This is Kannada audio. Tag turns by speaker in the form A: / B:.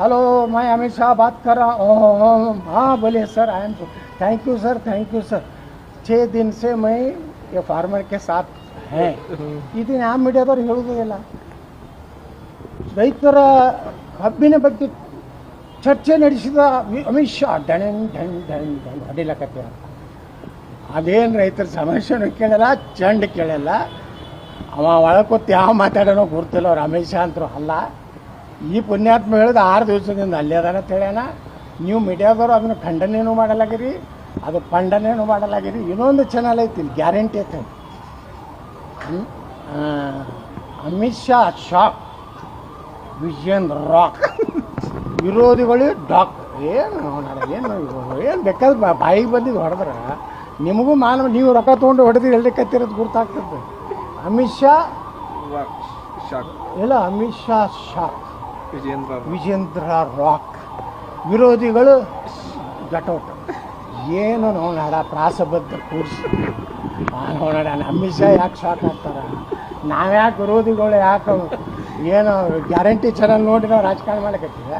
A: हेलो मैं अमित शाह बात कर रहा हूँ। हाँ बोलिए sir, I am thank you sir, thank you sir. 6 दिन से मैं ये फार्मर के साथ हैं। ಇದನ್ನು ಯಾವ ಮೀಡಿಯಾದವ್ರು ಹೇಳೋದಿಲ್ಲ. ರೈತರ ಕಬ್ಬಿನ ಬಗ್ಗೆ ಚರ್ಚೆ ನಡೆಸಿದ ಅಮಿತ್ ಶಾ ಢಣ್ ಢಣ್ ಢಣ್ ಢಣ್ ಹೊಡಿಲಕತ್ತೀರ. ಅದೇನು ರೈತರ ಸಮಸ್ಯೆನೂ ಕೇಳಲ್ಲ, ಚಂಡ್ ಕೇಳಲ್ಲ. ಅವ ಒಳಕೊತ್ತು ಯಾವ ಮಾತಾಡೋನೋ ಗೊತ್ತಿಲ್ಲ. ಅವ್ರು ಅಮಿತ್ ಶಾ ಅಂತರೂ ಅಲ್ಲ. ಈ ಪುಣ್ಯಾತ್ಮ ಹೇಳಿದ 6 ದಿವಸದಿಂದ ಅಲ್ಲೇ ಅದಾನ ಅಂತೇಳ್ಯಾನ. ನೀವು ಮೀಡಿಯಾದವರು ಅದನ್ನು ಖಂಡನೆಯೂ ಮಾಡಲಾಗಿರಿ, ಅದು ಖಂಡನೆಯೂ ಮಾಡಲಾಗಿರಿ. ಇನ್ನೊಂದು ಚಾನಲ್ ಐತಿ, ಗ್ಯಾರಂಟಿ ಐತೆ. ಅಮಿತ್ ಶಾ ಶಾಕ್, ವಿಜೇಂದ್ರ ರಾಕ್, ವಿರೋಧಿಗಳು ಡಾಕ್. ಏನು ಬೇಕಾದ್ರೆ ಬಾಯಿಗೆ ಬಂದಿದ್ದು ಹೊಡೆದ್ರೆ ನಿಮಗೂ ಮಾನವ, ನೀವು ರೊಕ್ಕ ತೊಗೊಂಡು ಹೊಡೆದು ಹೇಳಲಿಕ್ಕತ್ತಿರೋದು ಗುರ್ತಾಗ್ತದೆ. ಅಮಿತ್ ಶಾ ಇಲ್ಲ, ಅಮಿತ್ ಶಾ ಶಾಕ್, ವಿಜೇಂದ್ರ ರಾಕ್, ವಿರೋಧಿಗಳು ಗಟೌಟ್. ಏನು ನೋಡ ಪ್ರಾಸಬದ್ಧ ಕೂರಿಸಿ ನೋಡೋಣ. ಅಮಿತ್ ಶಾ ಯಾಕೆ ಶಾಕ್ ಆಗ್ತಾರೆ? ನಾವ್ಯಾಕೆ ವಿರೋಧಿಗಳು ಯಾಕೆ ಏನು ಗ್ಯಾರಂಟಿ ಚಾನಲ್ ನೋಡಿ ನಾವು ರಾಜಕಾರಣ ಮಾಡಕತ್ತೀವಿ?